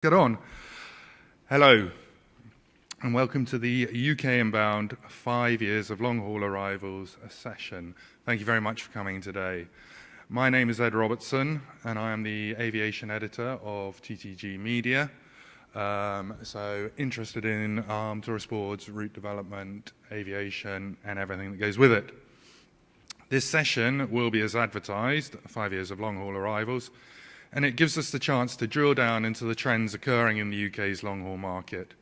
Get on. Hello, and welcome to the UK Inbound 5 Years of Long-Haul Arrivals session. Thank you very much for coming today. My name is Ed Robertson, and I am the aviation editor of TTG Media. So interested in tourist boards, route development, aviation, and everything that goes with it. This session will be as advertised, 5 Years of Long-Haul Arrivals, and it gives us the chance to drill down into the trends occurring in the UK's long-haul market.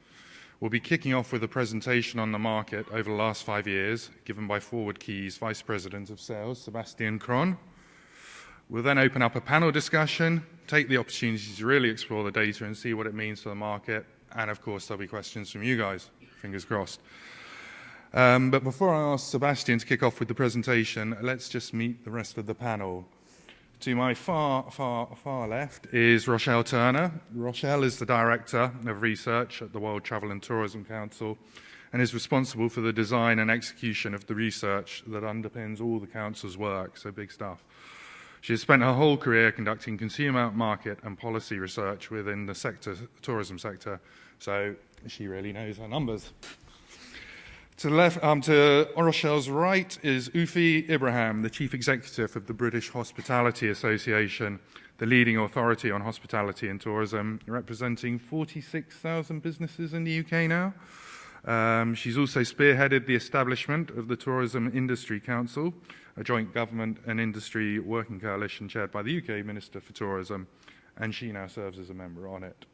We'll be kicking off with a presentation on the market over the last 5 years, given by ForwardKeys Vice President of Sales, Sebastian Kron. We'll then open up a panel discussion, take the opportunity to really explore the data and see what it means for the market, and of course there'll be questions from you guys, fingers crossed. But before I ask Sebastian to kick off with the presentation, let's just meet the rest of the panel. To my far left is Rochelle Turner. Rochelle is the Director of Research at the World Travel and Tourism Council and is responsible for the design and execution of the research that underpins all the Council's work, so big stuff. She has spent her whole career conducting consumer, market and policy research within the tourism sector, so she really knows her numbers. To the left, to Rochelle's right is Ufi Ibrahim, the Chief Executive of the British Hospitality Association, the leading authority on hospitality and tourism, representing 46,000 businesses in the UK now. She's also spearheaded the establishment of the Tourism Industry Council, a joint government and industry working coalition chaired by the UK Minister for Tourism, and she now serves as a member on it.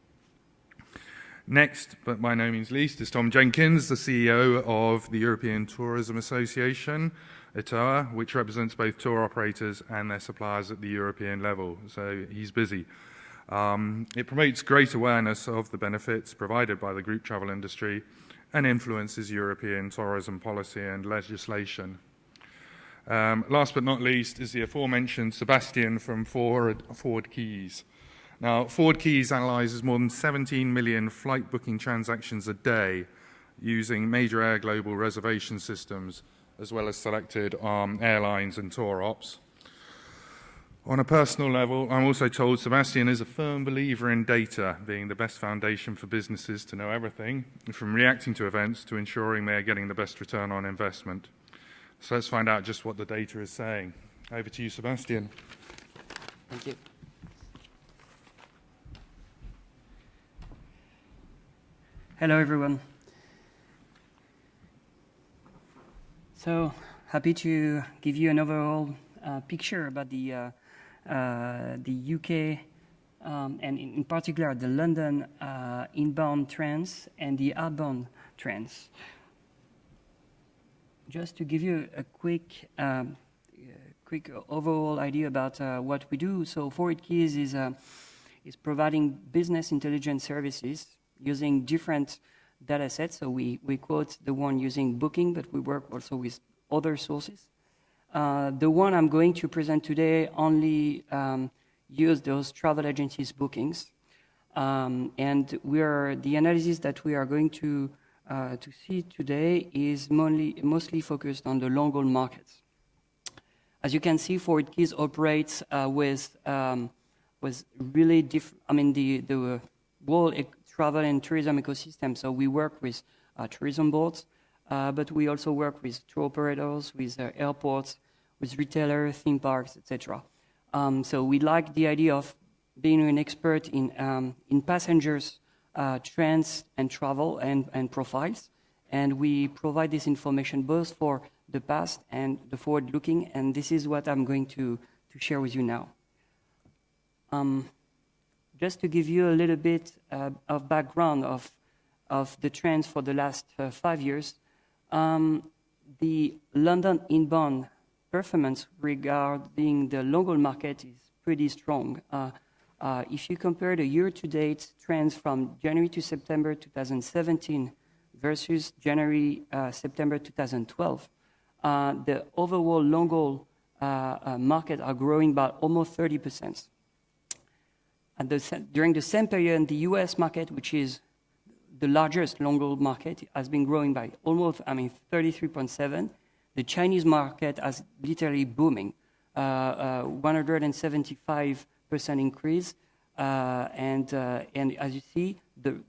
Next, but by no means least, is Tom Jenkins, the CEO of the European Tourism Association, ETOA, which represents both tour operators and their suppliers at the European level, so he's busy. It promotes great awareness of the benefits provided by the group travel industry and influences European tourism policy and legislation. Last but not least is the aforementioned Sebastian from ForwardKeys. Now, ForwardKeys analyses more than 17 million flight booking transactions a day using major air global reservation systems, as well as selected airlines and tour ops. On a personal level, I'm also told Sebastian is a firm believer in data being the best foundation for businesses to know everything, from reacting to events to ensuring they are getting the best return on investment. So let's find out just what the data is saying. Over to you, Sebastian. Thank you. Hello, everyone. So happy to give you an overall picture about the UK and in particular the London inbound trends and the outbound trends. Just to give you a quick overall idea about what we do. So ForwardKeys is providing business intelligence services using different data sets. So we quote the one using Booking, but we work also with other sources. The one I'm going to present today only use those travel agencies' bookings. And the analysis that we are going to see today is mostly focused on the long-haul markets. As you can see, ForwardKeys operates with really different, the world travel and tourism ecosystem. So we work with tourism boards, but we also work with tour operators, with airports, with retailers, theme parks, etc. So we like the idea of being an expert in passengers' trends and travel and profiles. And we provide this information both for the past and the forward-looking. And this is what I'm going to share with you now. Just to give you a little bit of background of the trends for the last 5 years, the London inbound performance regarding the long-haul market is pretty strong. If you compare the year-to-date trends from January to September 2017 versus January-September 2012, the overall long-haul market are growing by almost 30%. During the same period, the US market, which is the largest long-haul market, has been growing by almost 33.7%. The Chinese market has literally booming, 175% increase. And as you see,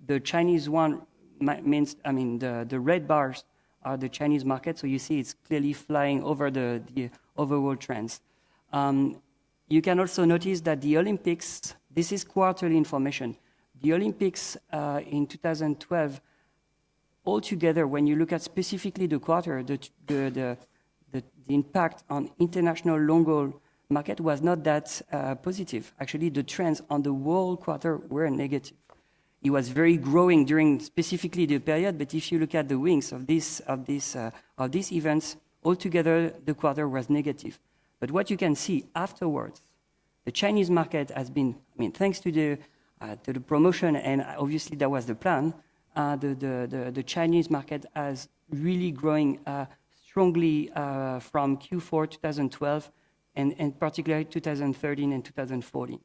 the Chinese one means, the red bars are the Chinese market. So you see it's clearly flying over the overall trends. You can also notice that the Olympics, this is quarterly information. The Olympics in 2012, altogether, when you look at specifically the quarter, the impact on international long-haul market was not that positive. Actually, the trends on the whole quarter were negative. It was very growing during specifically the period, but if you look at the wings of these events, altogether the quarter was negative. But what you can see afterwards, the Chinese market has been, thanks to the promotion, and obviously that was the plan, the Chinese market has really growing strongly from Q4 2012 and particularly 2013 and 2014.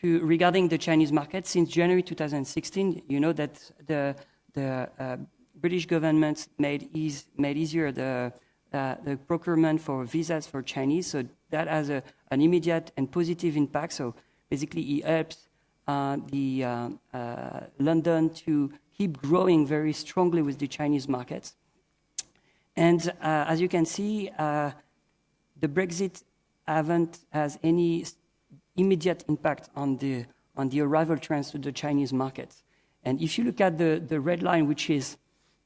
Regarding the Chinese market, since January 2016, you know that the British government made easier the procurement for visas for Chinese, so that has an immediate and positive impact. So basically, it helps London to keep growing very strongly with the Chinese markets. And as you can see, the Brexit has any immediate impact on the arrival trends to the Chinese markets. And if you look at the red line, which is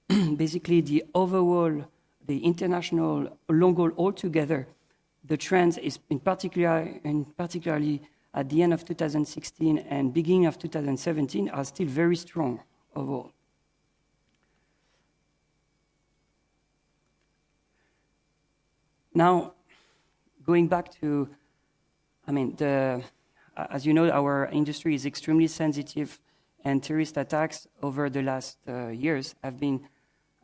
basically the overall, the international long haul altogether, the trends is particularly at the end of 2016 and beginning of 2017 are still very strong overall. Now, going back to, as you know, our industry is extremely sensitive, and terrorist attacks over the last years have been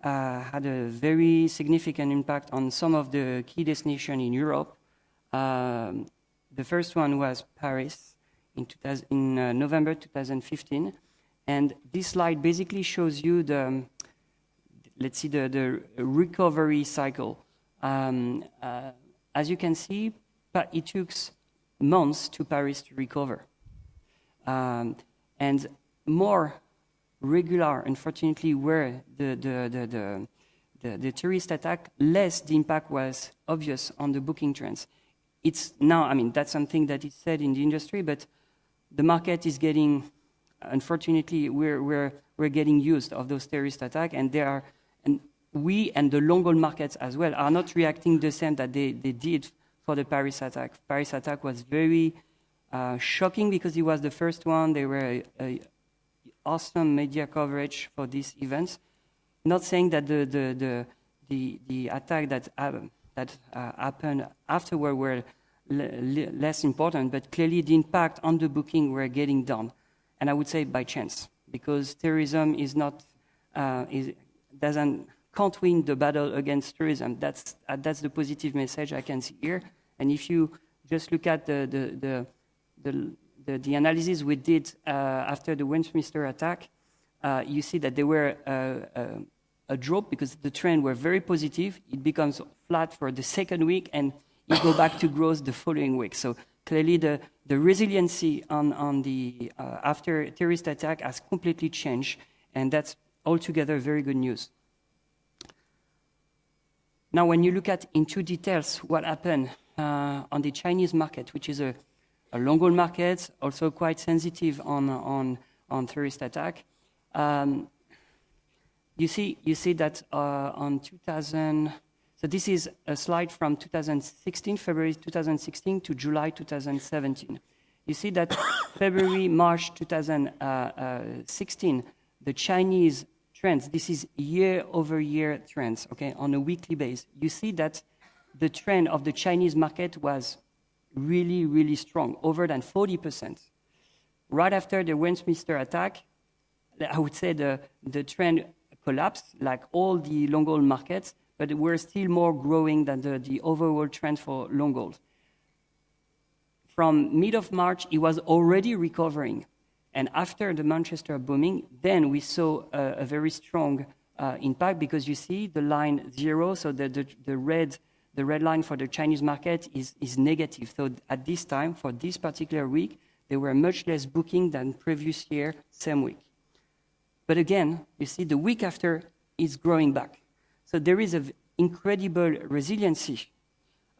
had a very significant impact on some of the key destinations in Europe. The first one was Paris in November 2015, and this slide basically shows you the recovery cycle. As you can see, it took months to Paris to recover. And more regular, unfortunately, were the terrorist attack, less the impact was obvious on the booking trends. It's now, that's something that is said in the industry, but the market is getting, unfortunately, we're getting used of those terrorist attacks, and we and the long-haul markets as well are not reacting the same that they did for the Paris attack. Paris attack was very shocking because it was the first one. There were awesome media coverage for these events. Not saying that the attack that happened afterward were less important, but clearly the impact on the booking were getting down. And I would say by chance, because terrorism is not can't win the battle against terrorism. That's the positive message I can see here. And if you just look at the analysis we did after the Westminster attack, you see that there were a drop because the trend were very positive. It becomes flat for the second week, and you go back to growth the following week. So clearly, the resiliency on the after terrorist attack has completely changed, and that's altogether very good news. Now, when you look at into details what happened on the Chinese market, which is a long-haul market, also quite sensitive on terrorist attack, you see that on 2000. So this is a slide from 2016, February 2016 to July 2017. You see that February, March 2016, the Chinese trends, this is year-over-year trends, okay, on a weekly basis. You see that the trend of the Chinese market was really, really strong, over than 40%. Right after the Westminster attack, I would say the trend collapsed, like all the long-haul markets, but we're still more growing than the overall trend for long haul. From mid of March, it was already recovering. And after the Manchester bombing, then we saw a very strong impact because you see the line 0, so the the red line for the Chinese market is negative. So at this time, for this particular week, there were much less booking than previous year, same week. But again, you see the week after is growing back. So there is an incredible resiliency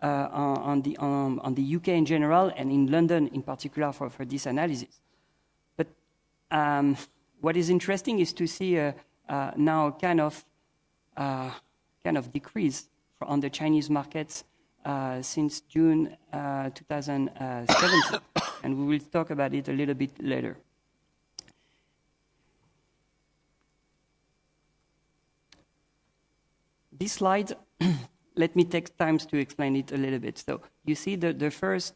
on the UK in general and in London in particular for this analysis. But what is interesting is to see now kind of decrease on the Chinese markets since June 2017, and we will talk about it a little bit later. This slide, let me take time to explain it a little bit. So you see the first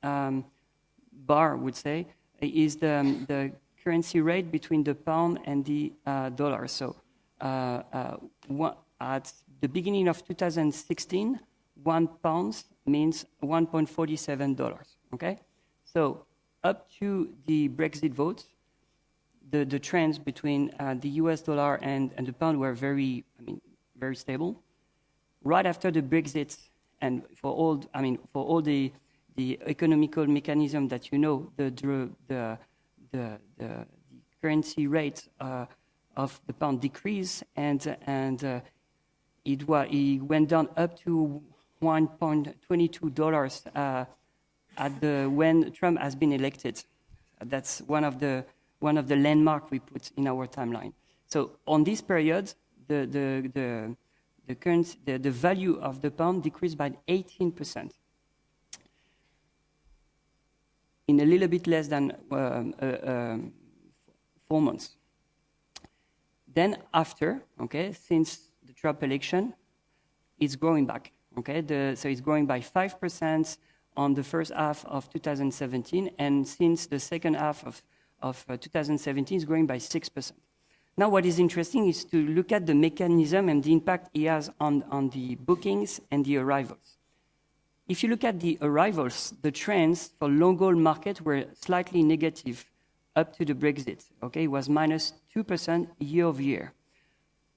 bar, would say, is the currency rate between the pound and the dollar. So at the beginning of 2016, 1 pound means $1.47. Okay, so up to the Brexit vote, the trends between the US dollar and the pound were very stable. Right after the Brexit, and for all the economical mechanism that you know, the currency rate of the pound decreased, and it went down up to $1.22 when Trump has been elected. That's one of the landmark we put in our timeline. So on this period, the value of the pound decreased by 18% in a little bit less than 4 months. Then after, okay, since the Trump election, it's growing back. Okay, so it's growing by 5% on the first half of 2017, and since the second half of 2017, it's growing by 6%. Now, what is interesting is to look at the mechanism and the impact it has on the bookings and the arrivals. If you look at the arrivals, the trends for long-haul market were slightly negative up to the Brexit. Okay, it was minus 2% year over year.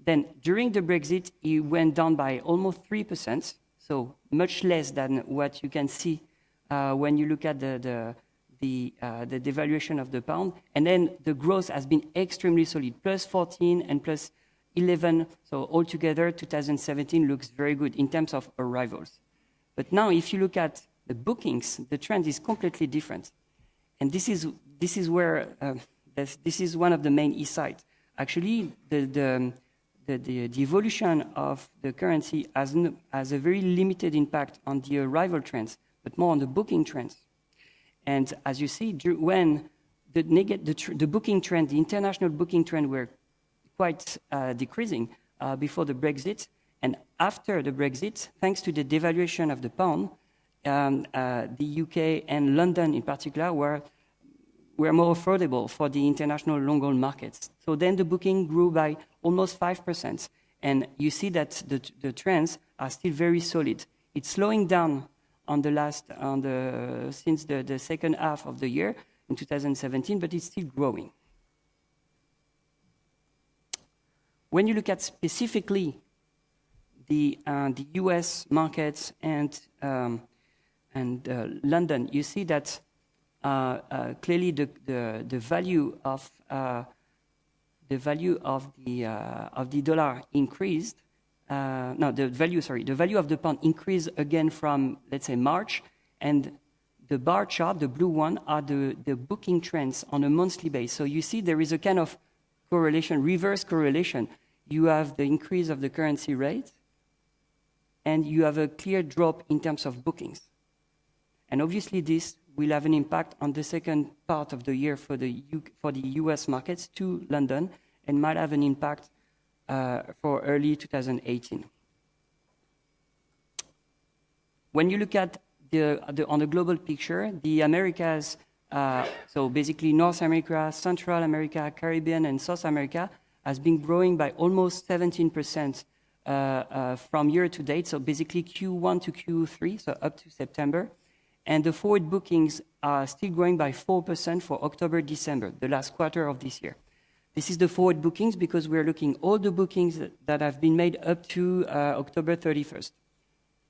Then during the Brexit, it went down by almost 3%, so much less than what you can see when you look at the devaluation of the pound. And then the growth has been extremely solid, plus 14 and plus 11. So altogether, 2017 looks very good in terms of arrivals. But now, if you look at the bookings, the trend is completely different. And this is where this is one of the main insights. Actually, the evolution of the currency has a very limited impact on the arrival trends, but more on the booking trends. And as you see, when the booking trend, the international booking trend, were quite decreasing before the Brexit, and after the Brexit, thanks to the devaluation of the pound, the UK and London in particular were more affordable for the international long-haul markets. So then the booking grew by almost 5%, and you see that the trends are still very solid. It's slowing down since the second half of the year in 2017, but it's still growing. When you look at specifically the US markets and London, you see that clearly the value of the dollar increased. The value of the pound increased again from, let's say, March, and the bar chart, the blue one, are the booking trends on a monthly basis. So you see there is a kind of correlation, reverse correlation. You have the increase of the currency rate, and you have a clear drop in terms of bookings. And obviously this will have an impact on the second part of the year for the US markets to London, and might have an impact for early 2018. When you look at on the global picture, the Americas, so basically North America, Central America, Caribbean, and South America, has been growing by almost 17% from year to date, so basically Q1 to Q3, so up to September. And the forward bookings are still growing by 4% for October, December, the last quarter of this year. This is the forward bookings because we're looking all the bookings that have been made up to October 31st.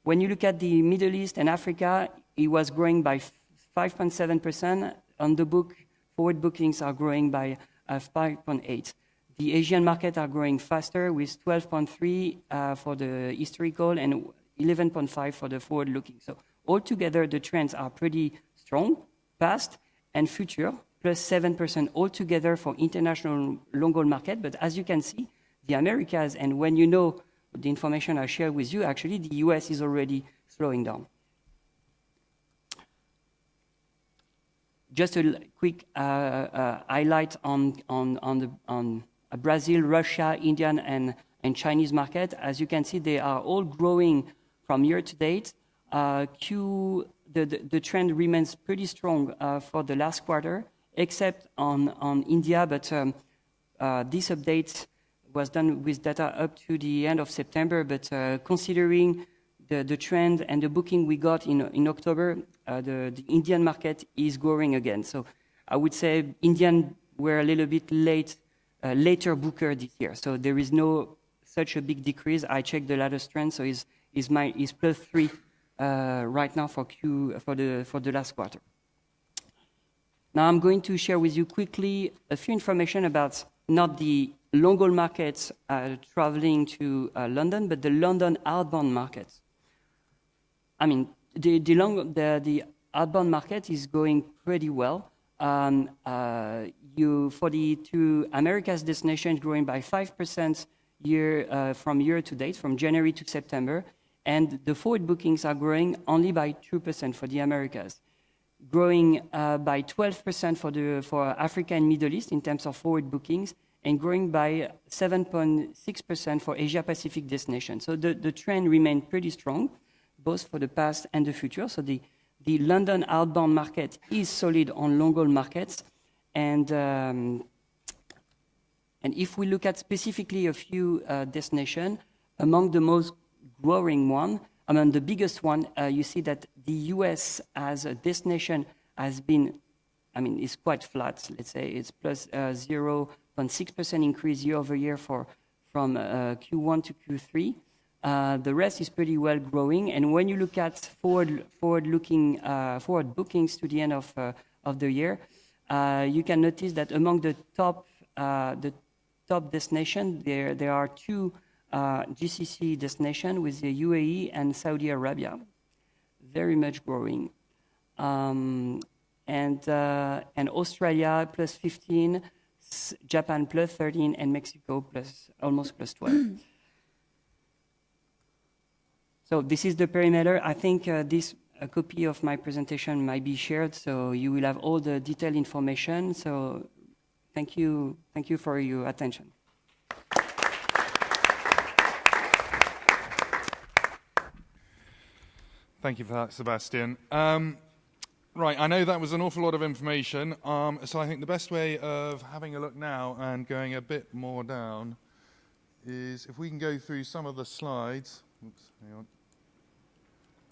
When you look at the Middle East and Africa, it was growing by 5.7%. On the book, forward bookings are growing by 5.8%. The Asian market are growing faster with 12.3 for the historical and 11.5 for the forward-looking. So altogether, the trends are pretty strong, past and future, plus 7% altogether for international long-haul market. But as you can see, the Americas, and when you know the information I share with you, actually, the US is already slowing down. Just a quick highlight on Brazil, Russia, Indian, and Chinese market. As you can see, they are all growing from year to date. The trend remains pretty strong for the last quarter, except on India, but this update was done with data up to the end of September, but considering the trend and the booking we got in October, the Indian market is growing again. So I would say Indian were a little bit later booker this year. So there is no such a big decrease. I checked the latest trend, so is +3 right now for the last quarter. Now I'm going to share with you quickly a few information about not the long-haul markets traveling to London, but the London outbound markets. I mean, the outbound market is going pretty well. To America's destinations growing by 5% from year to date, from January to September, and the forward bookings are growing only by 2% for the Americas, growing by 12% for Africa and Middle East in terms of forward bookings, and growing by 7.6% for Asia Pacific destinations. So the trend remained pretty strong, both for the past and the future. So the London outbound market is solid on long-haul markets. And if we look at specifically a few destinations, among the most growing one, among the biggest one, you see that the US as a destination has been, is quite flat. Let's say it's plus 0.6% increase year over year from Q1 to Q3. The rest is pretty well growing. And when you look at forward bookings to the end of the year, you can notice that among the top destinations, there are two GCC destinations with the UAE and Saudi Arabia, very much growing, and Australia plus 15, Japan plus 13, and Mexico almost plus 12. So this is the perimeter. I think a copy of my presentation might be shared, so you will have all the detailed information. So thank you for your attention. Thank you for that, Sebastian. Right, I know that was an awful lot of information, so I think the best way of having a look now and going a bit more down is if we can go through some of the slides. Oops, hang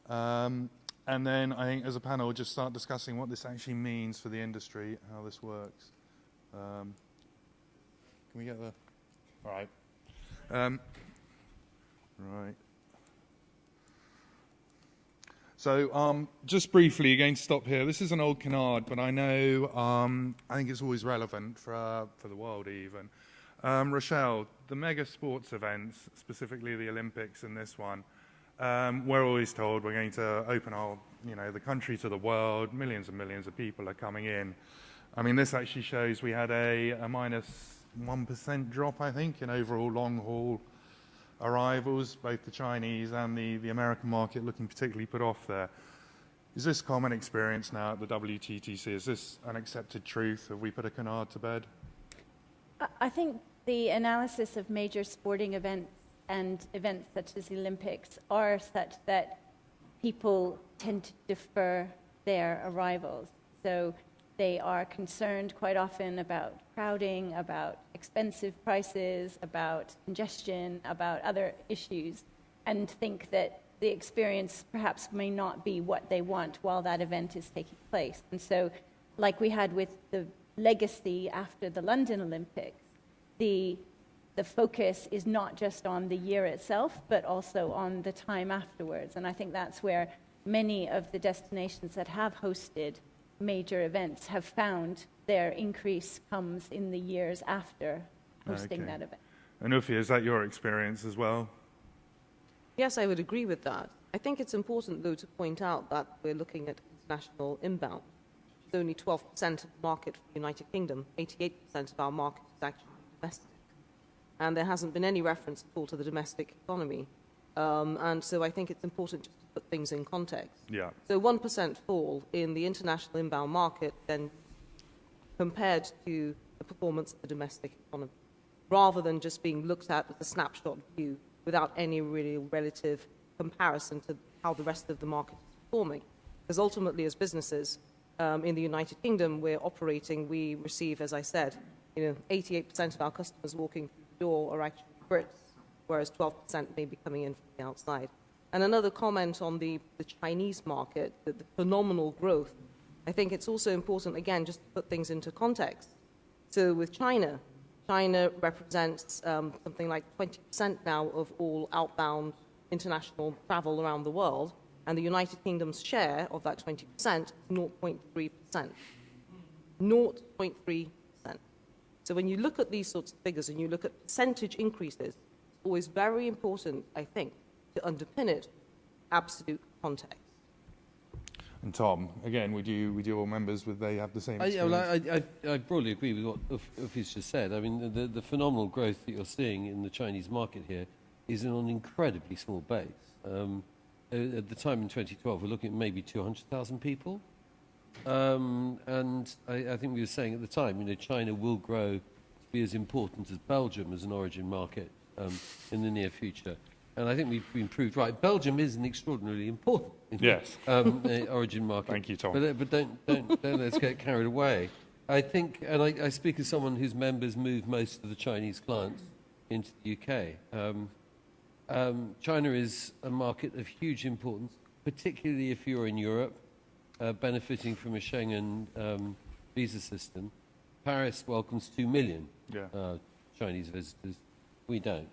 on. And then I think as a panel, we'll just start discussing what this actually means for the industry, how this works. Can we get the... All right. Right. So just briefly, again, stop here. This is an old canard, but I know, I think it's always relevant for the world even. Rochelle, the mega sports events, specifically the Olympics and this one, we're always told we're going to open the country to the world. Millions and millions of people are coming in. I mean, this actually shows we had a minus 1% drop, I think, in overall long-haul arrivals, both the Chinese and the American market looking particularly put off there. Is this common experience now at the WTTC? Is this an accepted truth? Have we put a canard to bed? I think the analysis of major sporting events and events such as the Olympics are such that people tend to defer their arrivals. So they are concerned quite often about crowding, about expensive prices, about congestion, about other issues, and think that the experience perhaps may not be what they want while that event is taking place. And so, like we had with the legacy after the London Olympics, the the focus is not just on the year itself, but also on the time afterwards. And I think that's where many of the destinations that have hosted major events have found their increase comes in the years after hosting that event. And Ufi, is that your experience as well? Yes, I would agree with that. I think it's important, though, to point out that we're looking at international inbound. It's only 12% of the market for the United Kingdom. 88% of our market is actually domestic. And there hasn't been any reference at all to the domestic economy. And so I think it's important just to put things in context. Yeah. So 1% fall in the international inbound market then compared to the performance of the domestic economy, rather than just being looked at as a snapshot view without any really relative comparison to how the rest of the market is performing. Because ultimately, as businesses in the United Kingdom, we're operating, we receive, as I said, 88% of our customers walking through the door are actually Brits, whereas 12% may be coming in from the outside. And another comment on the Chinese market, the phenomenal growth. I think it's also important, again, just to put things into context. So with China represents something like 20% now of all outbound international travel around the world, and the United Kingdom's share of that 20% is 0.3%. 0.3%. So when you look at these sorts of figures and you look at percentage increases, it's always very important, I think, to underpin it absolute context. And Tom, again, would you all members, would they have the same experience? I broadly agree with what Ufi's just said. I mean, the phenomenal growth that you're seeing in the Chinese market here is on an incredibly small base. At the time in 2012, we're looking at maybe 200,000 people. And I think we were saying at the time, China will grow to be as important as Belgium as an origin market in the near future. And I think we've been proved right. Belgium is an extraordinarily important origin market. Thank you, Tom. But don't let's get carried away. I think, and I speak as someone whose members move most of the Chinese clients into the UK. China is a market of huge importance, particularly if you're in Europe, benefiting from a Schengen visa system. Paris welcomes 2 million Chinese visitors. We don't.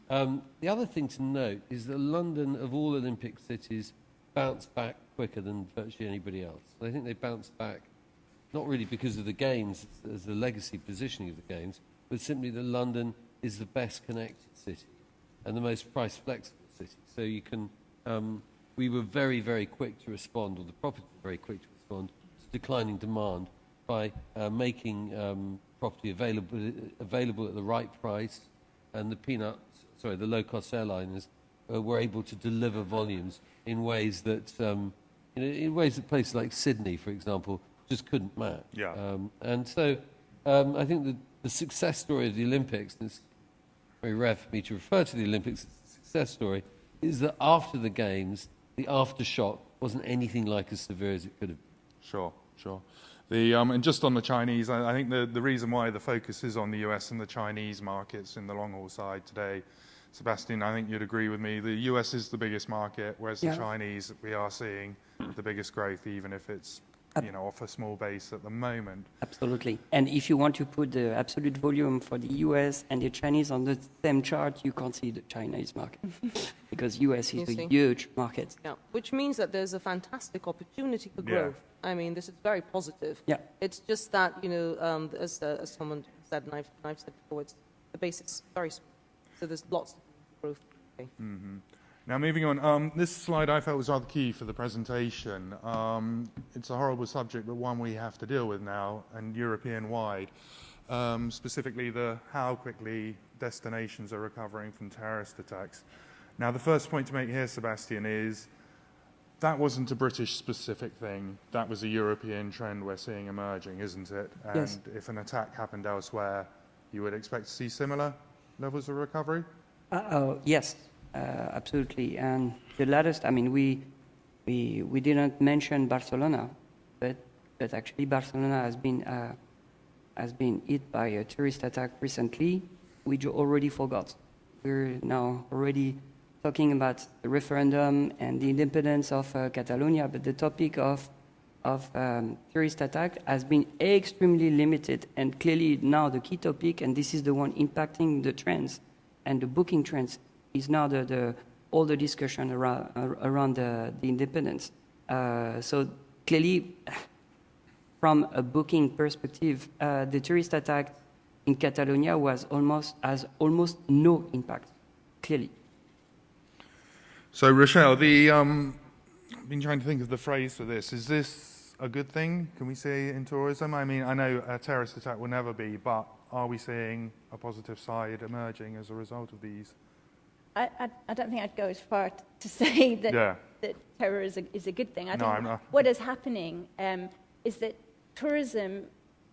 The other thing to note is that London, of all Olympic cities, bounced back quicker than virtually anybody else. I think they bounced back not really because of the Games as the legacy positioning of the Games, but simply that London is the best connected city and the most price flexible city. So you can, we were very, very quick to respond, or the property were very quick to respond to declining demand by making property available at the right price, and the low-cost airliners were able to deliver volumes in ways that, in ways that places like Sydney, for example, just couldn't match. Yeah. And so I think the success story of the Olympics, and it's very rare for me to refer to the Olympics as a success story, is that after the Games, the aftershock wasn't anything like as severe as it could have been. Sure. And just on the Chinese, I think the reason why the focus is on the US and the Chinese markets in the long-haul side today, Sebastian, I think you'd agree with me, the US is the biggest market, whereas the Chinese, we are seeing the biggest growth, even if it's off a small base at the moment. Absolutely. And if you want to put the absolute volume for the US and the Chinese on the same chart, you can't see the Chinese market because US is a huge market. Yeah, which means that there's a fantastic opportunity for growth. I mean, this is very positive. Yeah. It's just that, as someone said, and I've said before, the base is very small. So there's lots of growth. Okay. Mm-hmm. Now, moving on, this slide I felt was rather key for the presentation. It's a horrible subject, but one we have to deal with now, and European-wide. Specifically, how quickly destinations are recovering from terrorist attacks. Now, the first point to make here, Sebastian, is that wasn't a British-specific thing. That was a European trend we're seeing emerging, isn't it? And yes. If an attack happened elsewhere, you would expect to see similar levels of recovery? Yes. Absolutely. And the latest, I mean, we didn't mention Barcelona, but actually Barcelona has been hit by a terrorist attack recently, which already forgot. We're now already talking about the referendum and the independence of Catalonia, but the topic of of terrorist attack has been extremely limited, and clearly now the key topic, and this is the one impacting the trends and the booking trends, is now all the discussion around the independence. So clearly, from a booking perspective, the terrorist attack in Catalonia has almost no impact, clearly. So Rochelle, I've been trying to think of the phrase for this. Is this a good thing? Can we say in tourism? I mean, I know a terrorist attack will never be, but are we seeing a positive side emerging as a result of these? I don't think I'd go as far to say that, that terror is a good thing. I think what is happening is that tourism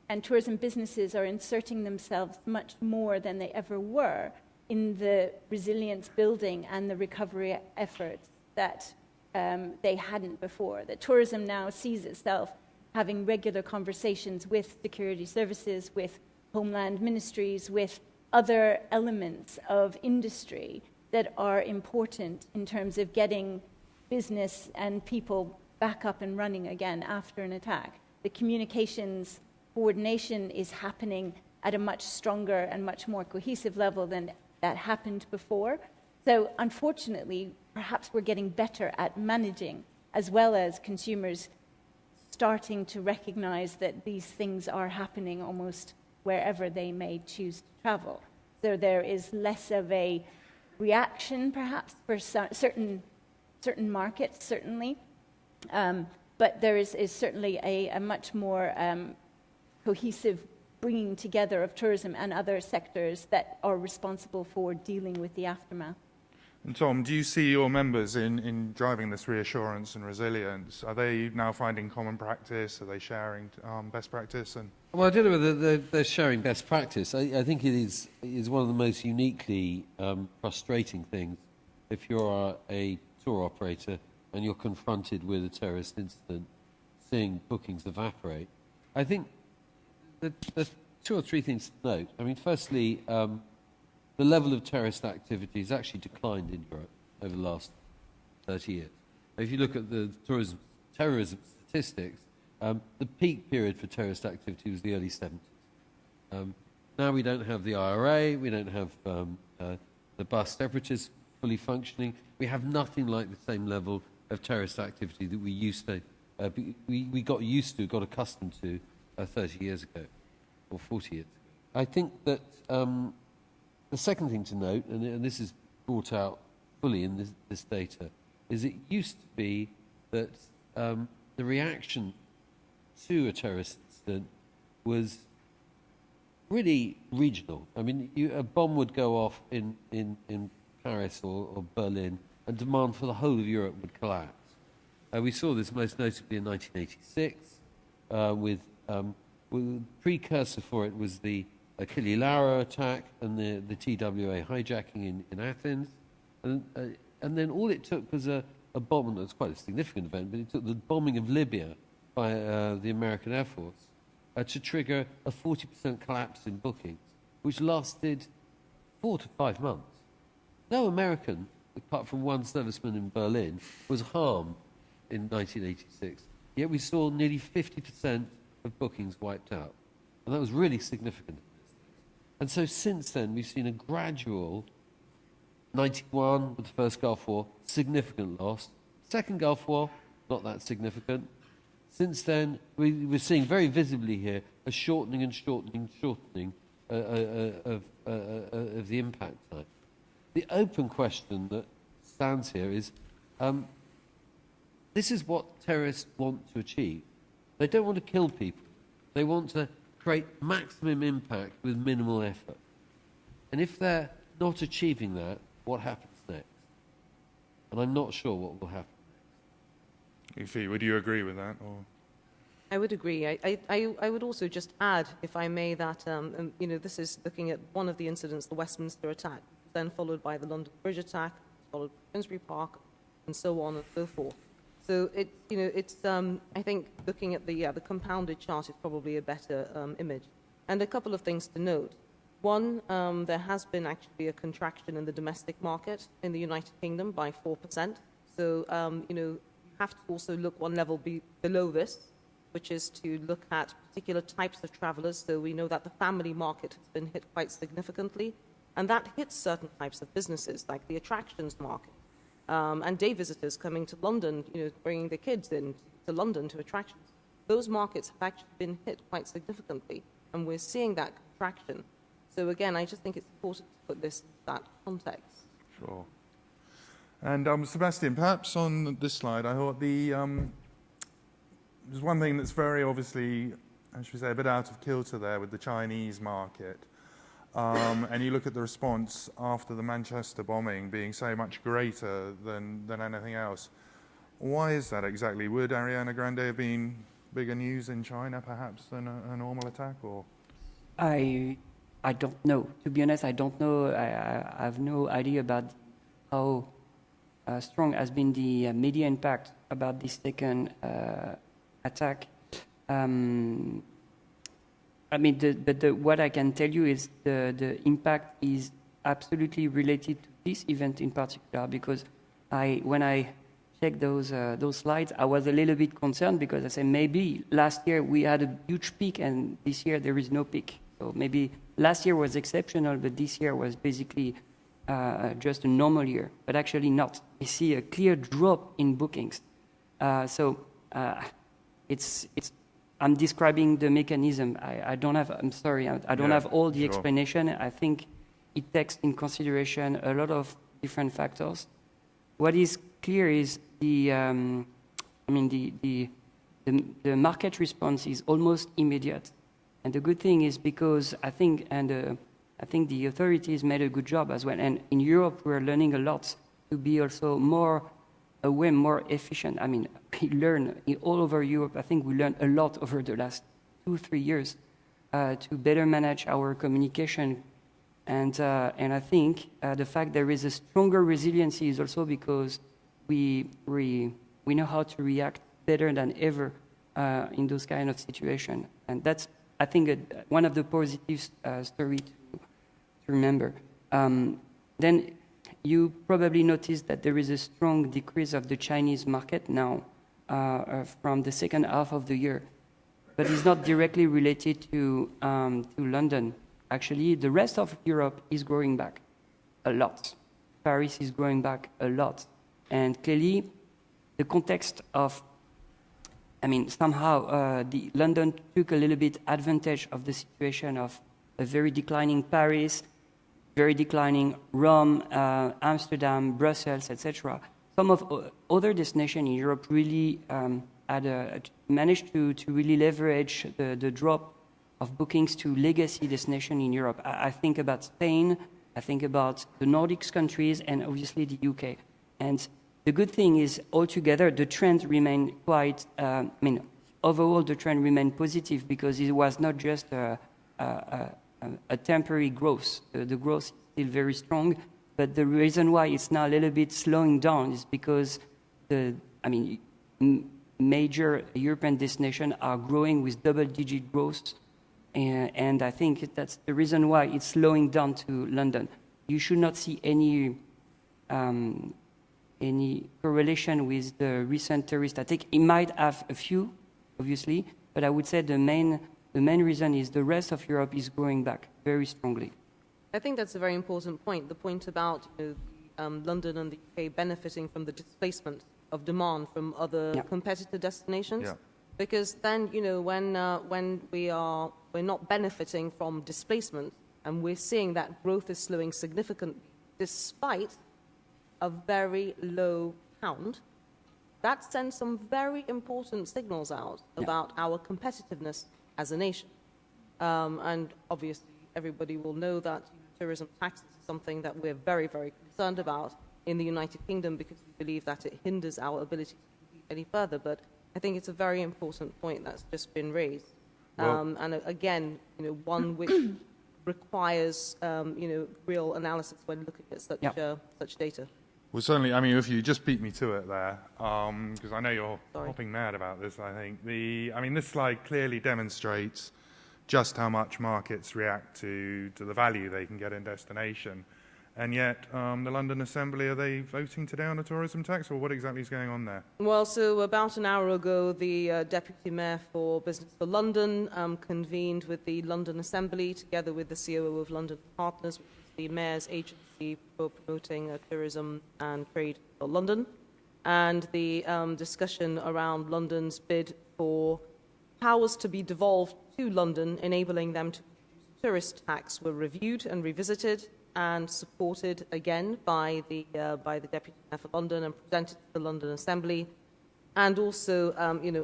and tourism businesses are inserting themselves much more than they ever were in the resilience building and the recovery efforts that they hadn't before. That tourism now sees itself having regular conversations with security services, with homeland ministries, with other elements of industry that are important in terms of getting business and people back up and running again after an attack. The communications coordination is happening at a much stronger and much more cohesive level than that happened before. So unfortunately, perhaps we're getting better at managing, as well as consumers starting to recognize that these things are happening almost wherever they may choose to travel. So there is less of a reaction, perhaps, for certain markets, certainly. But there is certainly a much more cohesive bringing together of tourism and other sectors that are responsible for dealing with the aftermath. And Tom, do you see your members in driving this reassurance and resilience? Are they now finding common practice? Are they sharing best practice? Well, I don't know whether they're sharing best practice. I think it is one of the most uniquely frustrating things if you're a tour operator and you're confronted with a terrorist incident, seeing bookings evaporate. I think there's two or three things to note. I mean, firstly, the level of terrorist activity has actually declined in Europe over the last 30 years. If you look at the terrorism statistics, the peak period for terrorist activity was the early 70s. Now we don't have the IRA, we don't have the bus separatists fully functioning. We have nothing like the same level of terrorist activity that we used to, we got accustomed to 30 years ago, or 40 years ago. I think that the second thing to note, and this is brought out fully in this data, is it used to be that the reaction to a terrorist incident was really regional. I mean, a bomb would go off in Paris or Berlin, and demand for the whole of Europe would collapse. We saw this most notably in 1986, with precursor for it was the Achille attack and the TWA hijacking in Athens. And then all it took was a bomb, that was quite a significant event, but it took the bombing of Libya by the American Air Force to trigger a 40% collapse in bookings, which lasted 4 to 5 months. No American, apart from one serviceman in Berlin, was harmed in 1986. Yet we saw nearly 50% of bookings wiped out. And that was really significant. And so since then, we've seen a gradual 91 with the first Gulf War, significant loss. Second Gulf War, not that significant. Since then, we're seeing very visibly here a shortening of the impact time. The open question that stands here is, this is what terrorists want to achieve. They don't want to kill people. They want to create maximum impact with minimal effort. And if they're not achieving that, what happens next? And I'm not sure what will happen next. Ify, would you agree with that? Or? I would agree. I would also just add, if I may, that this is looking at one of the incidents, the Westminster attack, then followed by the London Bridge attack, followed by Finsbury Park, and so on and so forth. So I think looking at the compounded chart is probably a better image. And a couple of things to note. One, there has been actually a contraction in the domestic market in the United Kingdom by 4%. So you have to also look one level below this which is to look at particular types of travelers. So we know that the family market has been hit quite significantly, and that hits certain types of businesses, like the attractions market. And day visitors coming to London, bringing their kids in to London to attractions. Those markets have actually been hit quite significantly, and we're seeing that contraction. So again, I just think it's important to put this in that context. Sure. And Sebastian, perhaps on this slide, I thought there's one thing that's very obviously, how should we say, a bit out of kilter there with the Chinese market. And you look at the response after the Manchester bombing being so much greater than anything else. Why is that exactly? Would Ariana Grande have been bigger news in China, perhaps, than a normal attack? Or I don't know. To be honest, I don't know. I have no idea about how strong has been the media impact about this second attack. What I can tell you is the impact is absolutely related to this event in particular, because when I checked those slides, I was a little bit concerned because I said maybe last year we had a huge peak and this year there is no peak. So maybe last year was exceptional, but this year was basically just a normal year, but actually not. We see a clear drop in bookings. I'm describing the mechanism. I don't have, I'm sorry, I don't have all the explanation. I think it takes in consideration a lot of different factors. What is clear is the market response is almost immediate. And the good thing is because I think the authorities made a good job as well. And in Europe, we're learning a lot to be also more aware, more efficient. I mean, we learn all over Europe. I think we learned a lot over the last 2-3 years to better manage our communication. And I think the fact there is a stronger resiliency is also because we know how to react better than ever in those kind of situations. And that's, I think, one of the positive stories to remember. Then you probably noticed that there is a strong decrease of the Chinese market now from the second half of the year. But it's not directly related to London. Actually, the rest of Europe is growing back a lot. Paris is growing back a lot. And clearly, the context of, somehow London took a little bit advantage of the situation of a very declining Paris, very declining Rome, Amsterdam, Brussels, etc. Some of other destinations in Europe really managed to really leverage the drop of bookings to legacy destinations in Europe. I think about Spain, I think about the Nordics countries, and obviously the UK. And the good thing is, altogether, the trend remained quite, overall the trend remained positive because it was not just a temporary growth. The growth is still very strong, but the reason why it's now a little bit slowing down is because major European destinations are growing with double-digit growth, and I think that's the reason why it's slowing down to London. You should not see any correlation with the recent terrorist attack. It might have a few, obviously, but I would say the main reason is the rest of Europe is growing back very strongly. I think that's a very important point, the point about London and the UK benefiting from the displacement of demand from other competitor destinations. Yeah. Because then, when we're not benefiting from displacement and we're seeing that growth is slowing significantly despite a very low pound, that sends some very important signals out about our competitiveness as a nation. And obviously, everybody will know that tourism taxes is something that we're very, very concerned about in the United Kingdom because we believe that it hinders our ability to compete any further. But I think it's a very important point that's just been raised. And again, one which requires, real analysis when looking at such data. Well, certainly, if you just beat me to it there, because I know you're hopping mad about this, I think. This slide clearly demonstrates just how much markets react to the value they can get in destination. And yet, the London Assembly, are they voting today on a tourism tax, or what exactly is going on there? Well, so about an hour ago, the Deputy Mayor for Business for London convened with the London Assembly, together with the COO of London Partners, which is the Mayor's agency for promoting tourism and trade for London. And the discussion around London's bid for powers to be devolved to London, enabling them to introduce tourist tax, were reviewed and revisited and supported again by the Deputy Mayor for London and presented to the London Assembly, and also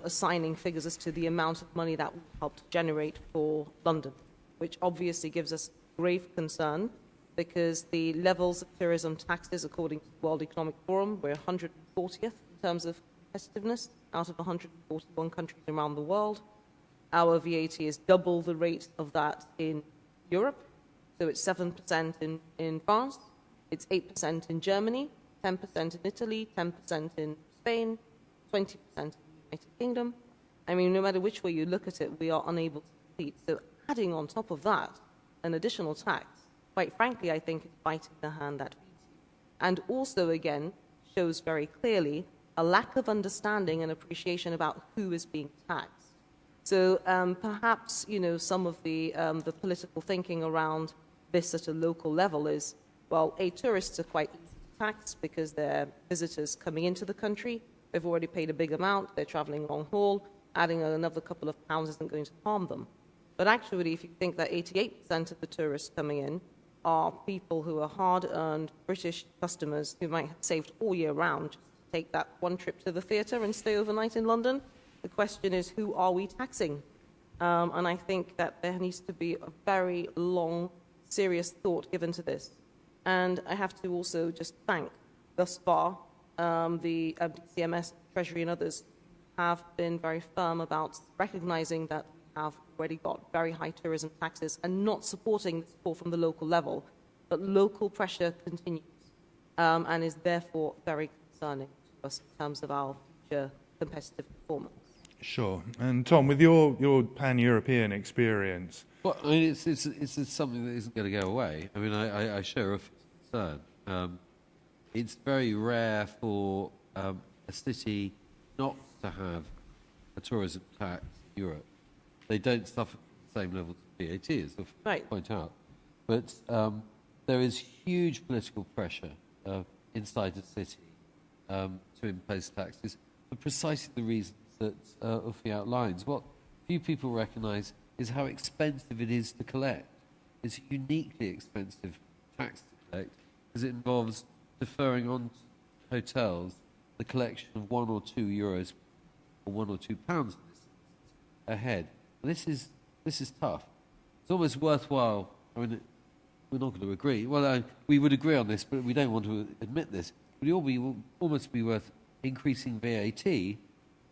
assigning figures as to the amount of money that will help to generate for London, which obviously gives us grave concern because the levels of tourism taxes, according to the World Economic Forum, we're 140th in terms of competitiveness out of 141 countries around the world. Our VAT is double the rate of that in Europe. So it's 7% in France, it's 8% in Germany, 10% in Italy, 10% in Spain, 20% in the United Kingdom. I mean, no matter which way you look at it, we are unable to compete. So adding on top of that an additional tax, quite frankly, I think is biting the hand that feeds you. And also, again, shows very clearly a lack of understanding and appreciation about who is being taxed. So perhaps, some of the political thinking around this at a local level is, well, tourists are quite easy to tax because they're visitors coming into the country. They've already paid a big amount. They're traveling long haul. Adding another couple of pounds isn't going to harm them. But actually, if you think that 88% of the tourists coming in are people who are hard-earned British customers who might have saved all year round just to take that one trip to the theatre and stay overnight in London, the question is, who are we taxing? And I think that there needs to be a very long, serious thought given to this. And I have to also just thank, thus far, the CMS, Treasury and others have been very firm about recognizing that we have already got very high tourism taxes and not supporting the support from the local level. But local pressure continues and is therefore very concerning to us in terms of our future competitive performance. Sure. And Tom, with your pan-European experience... Well, I mean, it's something that isn't going to go away. I mean, I share a concern. It's very rare for a city not to have a tourism tax in Europe. They don't suffer the same levels of VAT, as I point out. But there is huge political pressure inside the city to impose taxes for precisely the reasons that Ufi outlines. What few people recognise is how expensive it is to collect. It's uniquely expensive tax to collect because it involves deferring on hotels the collection of €1 or €2 or £1 or £2 a head. And this is tough. It's almost worthwhile. I mean, we're not going to agree. Well, we would agree on this, but we don't want to admit this. It would almost be worth increasing VAT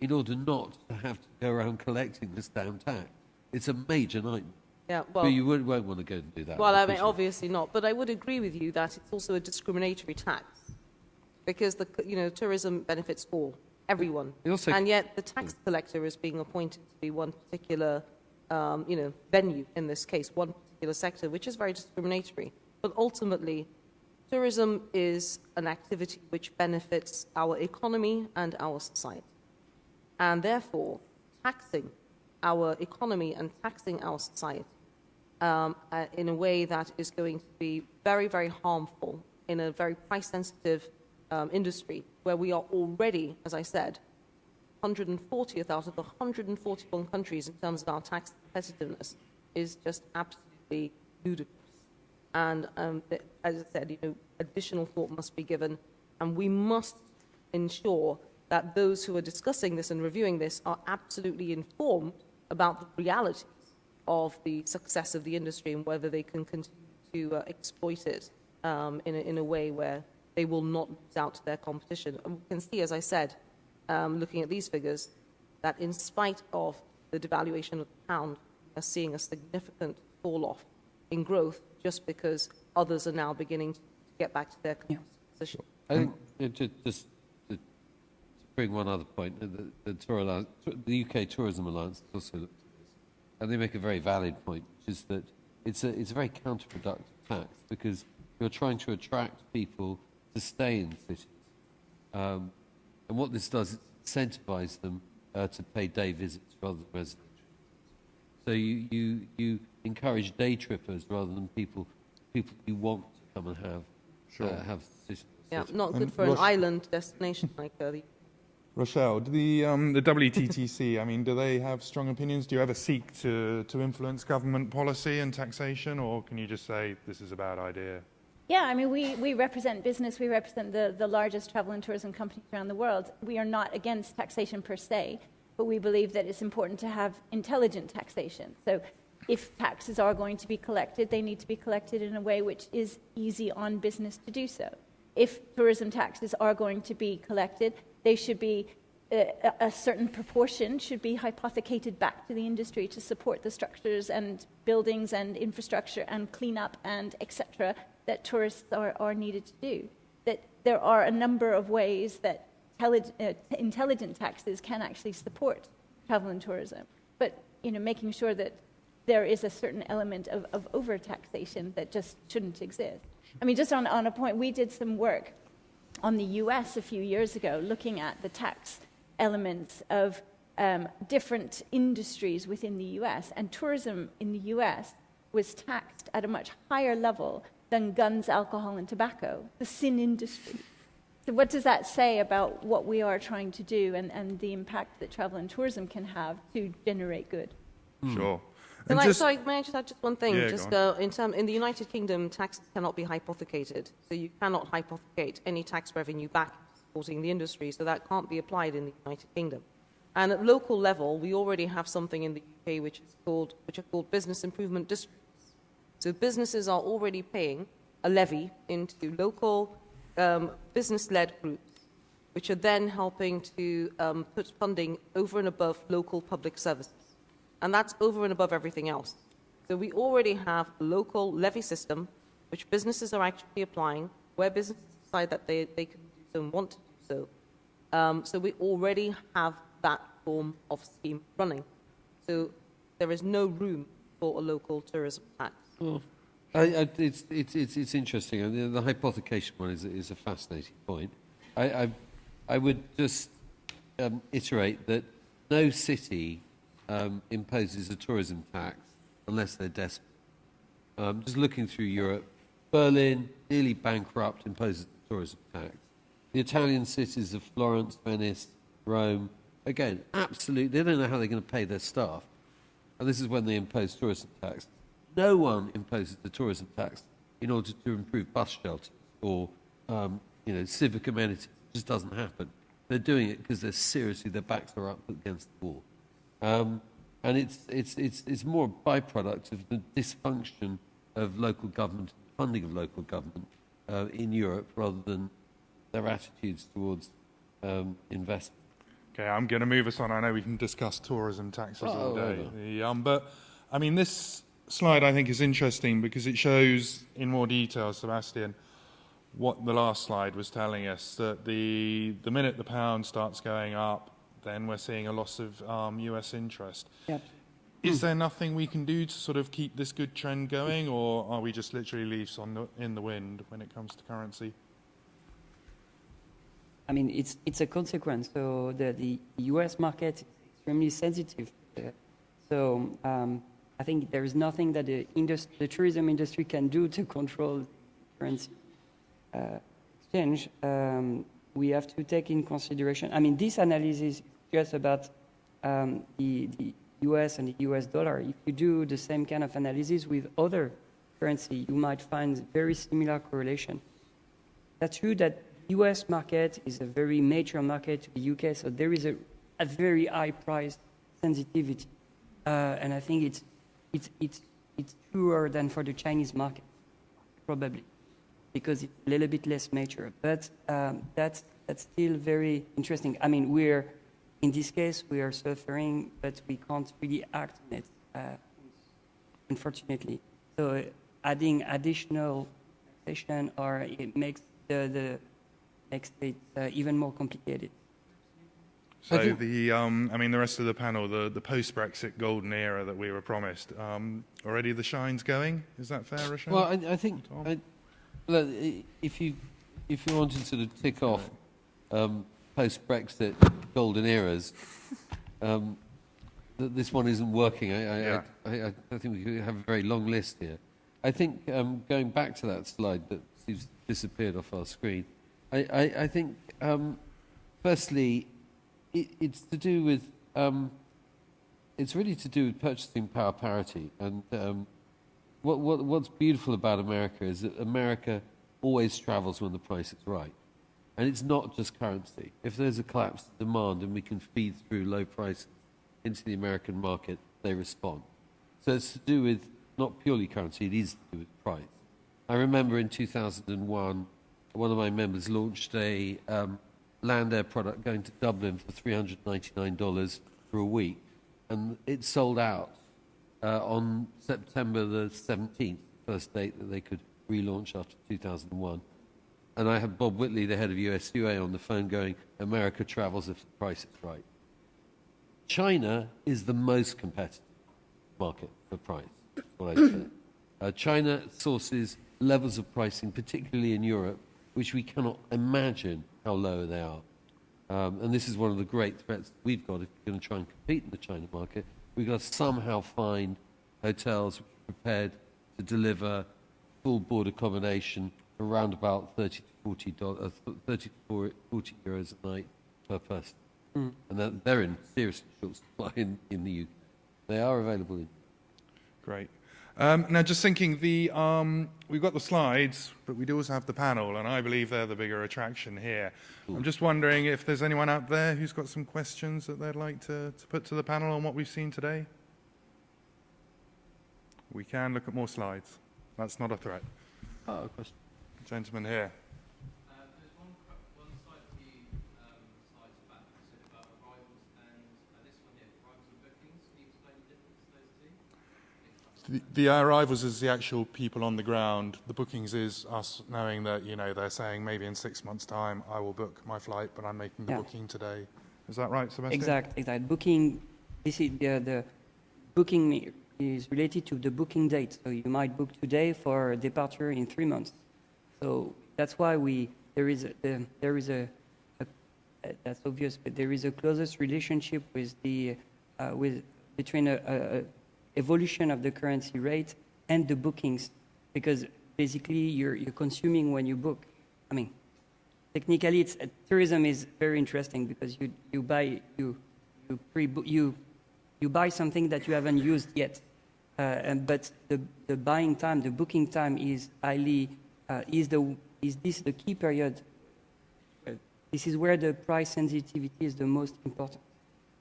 in order not to have to go around collecting this damn tax. It's a major nightmare. Yeah, well, but you won't want to go and do that. Well, I mean, obviously not. But I would agree with you that it's also a discriminatory tax because tourism benefits everyone, and yet the tax collector is being appointed to be one particular, venue in this case, one particular sector, which is very discriminatory. But ultimately, tourism is an activity which benefits our economy and our society, and therefore taxing our economy and taxing our society in a way that is going to be very, very harmful in a very price-sensitive industry where we are already, as I said, 140th out of the 141 countries in terms of our tax competitiveness is just absolutely ludicrous. And as I said, additional thought must be given, and we must ensure that those who are discussing this and reviewing this are absolutely informed about the realities of the success of the industry and whether they can continue to exploit it in a way where they will not lose out to their competition. And we can see, as I said, looking at these figures, that in spite of the devaluation of the pound, we are seeing a significant fall-off in growth just because others are now beginning to get back to their position. I think just to bring one other point, the UK Tourism Alliance also looked at this, and they make a very valid point, which is that it's a very counterproductive tax because you're trying to attract people to stay in cities. And what this does is incentivize them to pay day visits rather than residential. So you encourage day trippers rather than people who want to come and have cities. Yeah, not good for an island destination like the Rochelle, the WTTC, I mean, do they have strong opinions? Do you ever seek to influence government policy and taxation, or can you just say this is a bad idea? Yeah, I mean, we represent business. We represent the largest travel and tourism companies around the world. We are not against taxation per se, but we believe that it's important to have intelligent taxation. So if taxes are going to be collected, they need to be collected in a way which is easy on business to do so. If tourism taxes are going to be collected, they should be, a certain proportion should be hypothecated back to the industry to support the structures and buildings and infrastructure and cleanup and etc. that tourists are needed to do. That there are a number of ways that intelligent taxes can actually support travel and tourism. But making sure that there is a certain element of over-taxation that just shouldn't exist. I mean, just on a point, we did some work on the US a few years ago looking at the tax elements of different industries within the US, and tourism in the US was taxed at a much higher level than guns, alcohol, and tobacco, the sin industry. So what does that say about what we are trying to do and the impact that travel and tourism can have to generate good? Sure. May I just add just one thing? Yeah, In the United Kingdom, taxes cannot be hypothecated. So you cannot hypothecate any tax revenue back supporting the industry, so that can't be applied in the United Kingdom. And at local level, we already have something in the UK which are called business improvement districts. So businesses are already paying a levy into local business-led groups, which are then helping to put funding over and above local public services. And that's over and above everything else. So we already have a local levy system, which businesses are actually applying, where businesses decide that they can do so and want to do so. So we already have that form of scheme running. So there is no room for a local tourism tax. Well, it's interesting. And the hypothecation one is a fascinating point. I would just iterate that no city imposes a tourism tax unless they're desperate. Just looking through Europe, Berlin, nearly bankrupt, imposes a tourism tax. The Italian cities of Florence, Venice, Rome, again, absolutely, they don't know how they're going to pay their staff. And this is when they impose tourism tax. No one imposes the tourism tax in order to improve bus shelters or civic amenities. It just doesn't happen. They're doing it because their backs are up against the wall. And it's more a byproduct of the dysfunction of local government, funding of local government in Europe, rather than their attitudes towards investment. Okay, I'm going to move us on. I know we can discuss tourism taxes all day. But, I mean, this slide I think is interesting because it shows in more detail, Sebastian, what the last slide was telling us, that the minute the pound starts going up, then we're seeing a loss of US interest. Yep. Is there nothing we can do to sort of keep this good trend going, or are we just literally leaves in the wind when it comes to currency? I mean, it's a consequence. So the US market is extremely sensitive. So I think there is nothing that the tourism industry can do to control currency exchange. We have to take in consideration. I mean, this analysis is just about the US and the US dollar. If you do the same kind of analysis with other currency, you might find very similar correlation. That's true that US market is a very major market to the UK, so there is a very high price sensitivity, and I think it's truer than for the Chinese market, probably, because it's a little bit less mature. But that's still very interesting. I mean, in this case we are suffering, but we can't really act on it, unfortunately. So adding additional taxation it makes makes it even more complicated. So the rest of the panel, the post-Brexit golden era that we were promised, already the shine's going. Is that fair, Rochelle? Well, I think Well, if you wanted to sort of tick off post-Brexit golden eras, this one isn't working. I think we could have a very long list here. I think going back to that slide that seems disappeared off our screen, I think firstly it's to do with it's really to do with purchasing power parity. And what's beautiful about America is that America always travels when the price is right. And it's not just currency. If there's a collapse in demand and we can feed through low prices into the American market, they respond. So it's to do with not purely currency, it is to do with price. I remember in 2001, one of my members launched a land air product going to Dublin for $399 for a week. And it sold out on September the 17th, first date that they could relaunch after 2001. And I had Bob Whitley, the head of USChina, on the phone going, America travels if the price is right. China is the most competitive market for price, that's what I'd say. China sources levels of pricing, particularly in Europe, which we cannot imagine how low they are. And this is one of the great threats we've got if we're going to try and compete in the China market. We've got to somehow find hotels prepared to deliver full board accommodation around about 30 to 40 euros a night per person. And they're in seriously short supply in the UK. They are available in. Great. Now, just thinking, we've got the slides, but we do also have the panel, and I believe they're the bigger attraction here. I'm just wondering if there's anyone out there who's got some questions that they'd like to put to the panel on what we've seen today. We can look at more slides. That's not a threat. Oh, a question. Gentleman here. There's one slide of the slides back that said about arrivals and this one here, arrivals and bookings. Can you explain the difference of those two? The arrivals is the actual people on the ground. The bookings is us knowing that, they're saying maybe in 6 months' time I will book my flight, but I'm making the booking today. Is that right, Sebastian? Exact. Booking, this is the booking is related to the booking date. So you might book today for departure in 3 months. So that's why there is a that's obvious, but there is a closest relationship with between a evolution of the currency rate and the bookings, because basically you're consuming when you book. I mean, technically, tourism is very interesting because you buy something that you haven't used yet, but the buying time, the booking time is highly. Is this the key period? This is where the price sensitivity is the most important.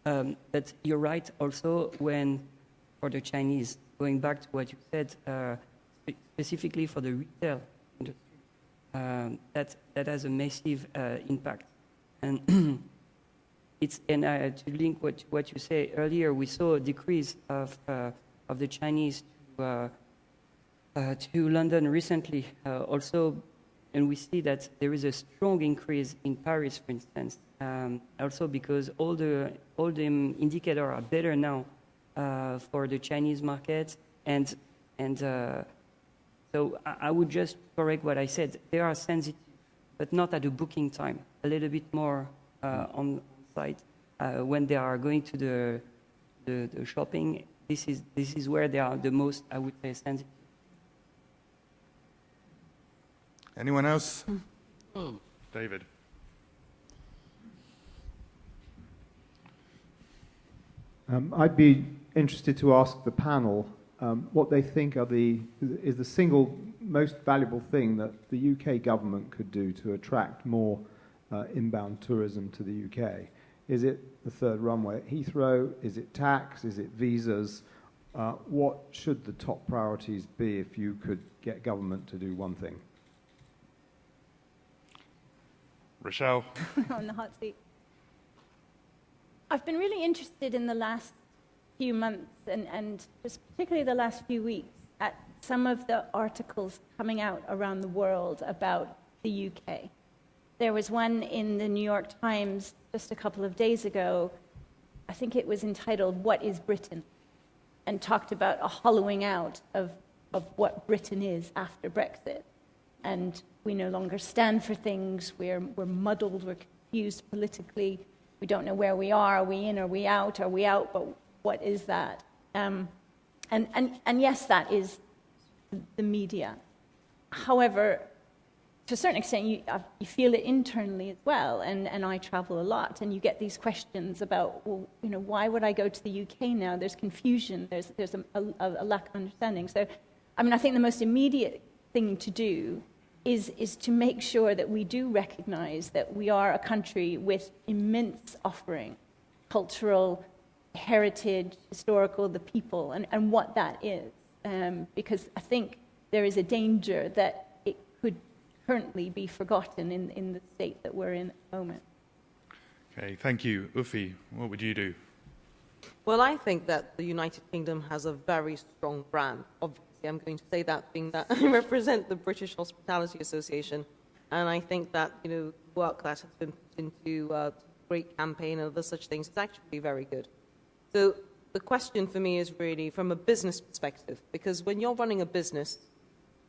But you're right also for the Chinese, going back to what you said, specifically for the retail industry, that has a massive impact. And to link what you say earlier, we saw a decrease of the Chinese to London recently also, and we see that there is a strong increase in Paris, for instance, also because all the indicators are better now for the Chinese market, and so I would just correct what I said. They are sensitive, but not at the booking time, a little bit more on site when they are going to the shopping. This is where they are the most, I would say, sensitive. Anyone else? David. I'd be interested to ask the panel what they think is the single most valuable thing that the UK government could do to attract more inbound tourism to the UK. Is it the third runway at Heathrow? Is it tax? Is it visas? What should the top priorities be if you could get government to do one thing? Rochelle. On the hot seat. I've been really interested in the last few months and just particularly the last few weeks at some of the articles coming out around the world about the UK. There was one in the New York Times just a couple of days ago. I think it was entitled, "What is Britain?" and talked about a hollowing out of what Britain is after Brexit. and we no longer stand for things. We're muddled, we're confused politically. We don't know where we are we in, are we out, but what is that? And yes, that is the media. However, to a certain extent, you feel it internally as well, and I travel a lot, and you get these questions about, well, you know, why would I go to the UK now? There's confusion, there's a lack of understanding. So, I mean, I think the most immediate thing to do is to make sure that we do recognize that we are a country with immense offering, cultural, heritage, historical, the people, and what that is. Because I think there is a danger that it could currently be forgotten in the state that we're in at the moment. Okay, thank you. Ufi, what would you do? Well, I think that the United Kingdom has a very strong brand. Obviously, I'm going to say that being that I represent the British Hospitality Association, and I think that, you know, work that has been put into great campaign and other such things is actually very good. So the question for me is really from a business perspective, because when you're running a business,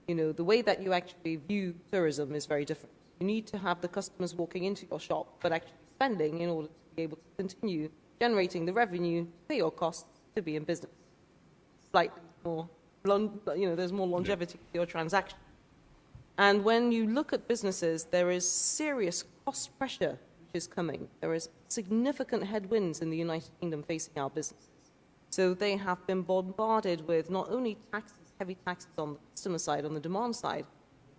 you know, the way that you actually view tourism is very different. You need to have the customers walking into your shop, but actually spending in order to be able to continue generating the revenue to pay your costs to be in business. Slightly more, you know, there's more longevity to your transaction. And when you look at businesses, there is serious cost pressure which is coming. There is significant headwinds in the United Kingdom facing our businesses. So they have been bombarded with not only taxes, heavy taxes on the customer side, on the demand side.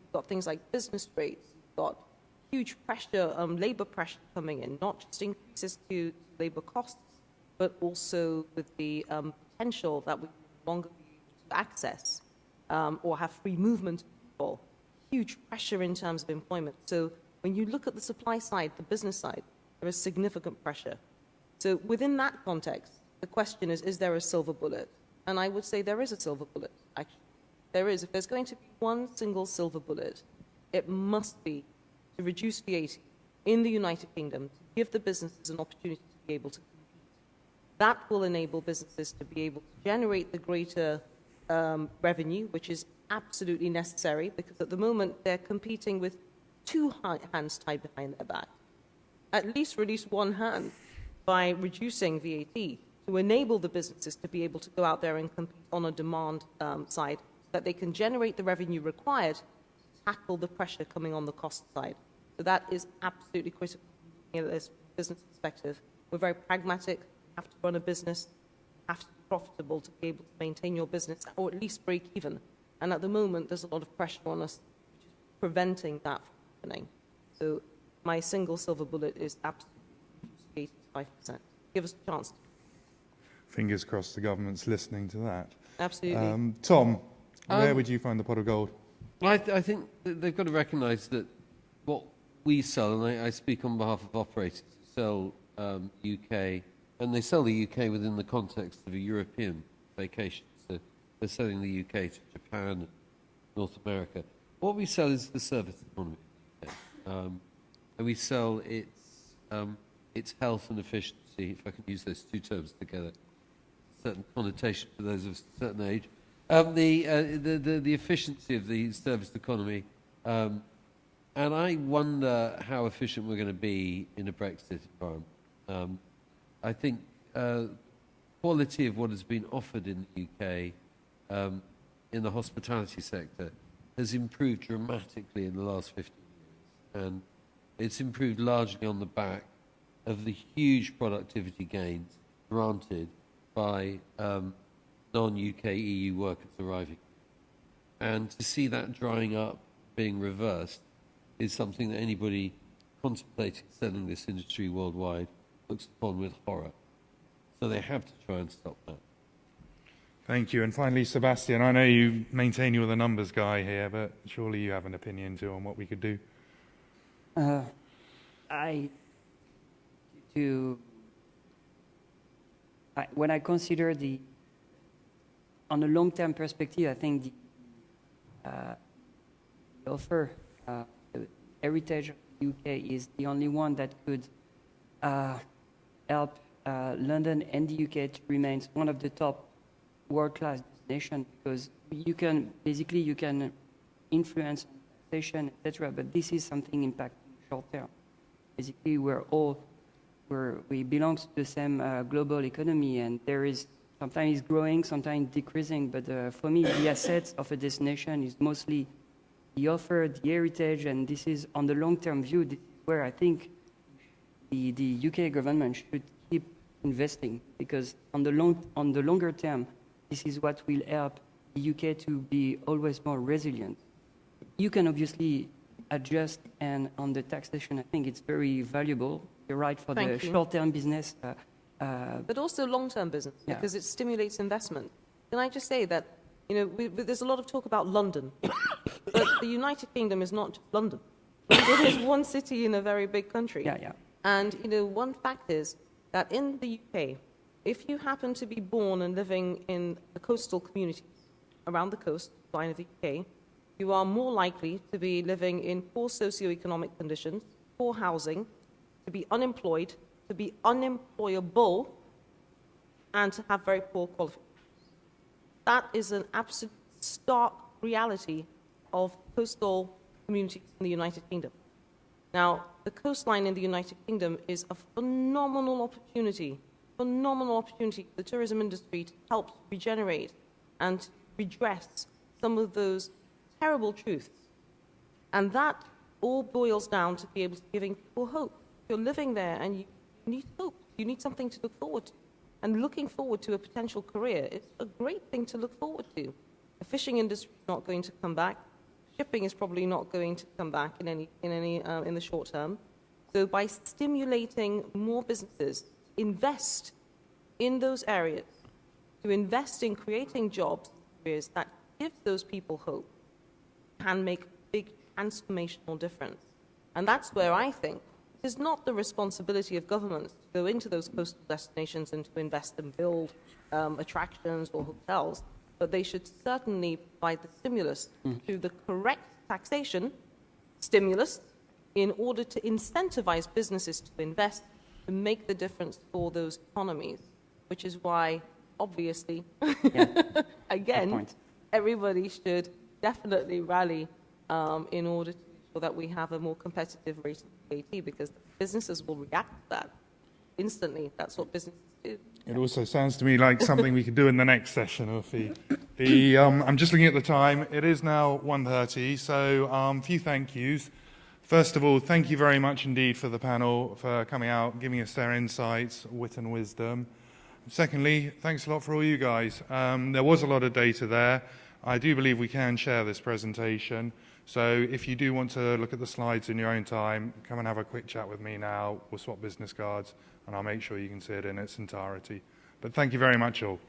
You've got things like business rates. You've got huge pressure, labor pressure coming in, not just increases to labor costs, but also with the potential that we no longer be able to access or have free movement of people. Huge pressure in terms of employment. So when you look at the supply side, the business side, there is significant pressure. So within that context, the question is there a silver bullet? And I would say there is a silver bullet, actually. There is. If there's going to be one single silver bullet, it must be to reduce VAT in the United Kingdom, to give the businesses an opportunity to be able to compete. That will enable businesses to be able to generate the greater revenue, which is absolutely necessary, because at the moment they're competing with two hands tied behind their back. At least release one hand by reducing VAT to enable the businesses to be able to go out there and compete on a demand side, so that they can generate the revenue required to tackle the pressure coming on the cost side. So that is absolutely critical from this business perspective. We're very pragmatic. You have to run a business, you have to be profitable to be able to maintain your business, or at least break even. And at the moment, there's a lot of pressure on us, which is preventing that from happening. So my single silver bullet is absolutely 85%. Give us a chance. Fingers crossed the government's listening to that. Absolutely. Tom, where would you find the pot of gold? I think that they've got to recognise that what we sell, and I speak on behalf of operators who sell UK, and they sell the UK within the context of a European vacation. So they're selling the UK to Japan and North America. What we sell is the service economy, and we sell its health and efficiency, if I can use those two terms together, certain connotation for those of a certain age. The efficiency of the service economy, and I wonder how efficient we're going to be in a Brexit environment. I think quality of what has been offered in the UK in the hospitality sector has improved dramatically in the last 15 years, and it's improved largely on the back of the huge productivity gains granted by non-UK EU workers arriving. And to see that drying up, being reversed, is something that anybody contemplating selling this industry worldwide looks upon with horror. So they have to try and stop that. Thank you. And finally, Sebastian, I know you maintain you're the numbers guy here, but surely you have an opinion too on what we could do. When I consider on a long-term perspective, I think the offer, the heritage of the UK is the only one that could help London and the UK to remain one of the top world-class destinations, because you can influence taxation, etc. But this is something impacting short term. Basically, we belong to the same global economy, and there is sometimes growing, sometimes decreasing. But for me, the assets of a destination is mostly the offer, the heritage, and this is on the long-term view. This is where I think the UK government should keep investing, because on the longer term, this is what will help the UK to be always more resilient. You can obviously adjust, and on the taxation, I think it's very valuable. You're right for the short-term business. But also long-term business, because it stimulates investment. Can I just say that, there's a lot of talk about London, but the United Kingdom is not just London. London is one city in a very big country. And, one fact is that in the UK, if you happen to be born and living in the coastal communities around the coastline of the UK, you are more likely to be living in poor socioeconomic conditions, poor housing, to be unemployed, to be unemployable, and to have very poor qualifications. That is an absolute stark reality of coastal communities in the United Kingdom. Now, the coastline in the United Kingdom is a phenomenal opportunity for the tourism industry to help regenerate and redress some of those terrible truths. And that all boils down to be able to giving people hope. If you're living there and you need hope, you need something to look forward to. And looking forward to a potential career is a great thing to look forward to. The fishing industry is not going to come back. Shipping is probably not going to come back in the short term. So by stimulating more businesses, invest in those areas, to invest in creating jobs, careers that give those people hope, can make a big transformational difference. And that's where I think it is not the responsibility of governments to go into those coastal destinations and to invest and build attractions or hotels, but they should certainly provide the stimulus through the correct taxation stimulus in order to incentivize businesses to invest, to make the difference for those economies, which is why, obviously, again, everybody should definitely rally in order to ensure that we have a more competitive rate of VAT, because businesses will react to that instantly. That's what businesses do. It also sounds to me like something we could do in the next session, Ufi. I'm just looking at the time. It is now 1:30, so a few thank yous. First of all, thank you very much indeed for the panel, for coming out, giving us their insights, wit and wisdom. Secondly, thanks a lot for all you guys. There was a lot of data there. I do believe we can share this presentation. So if you do want to look at the slides in your own time, come and have a quick chat with me now. We'll swap business cards, and I'll make sure you can see it in its entirety. But thank you very much all.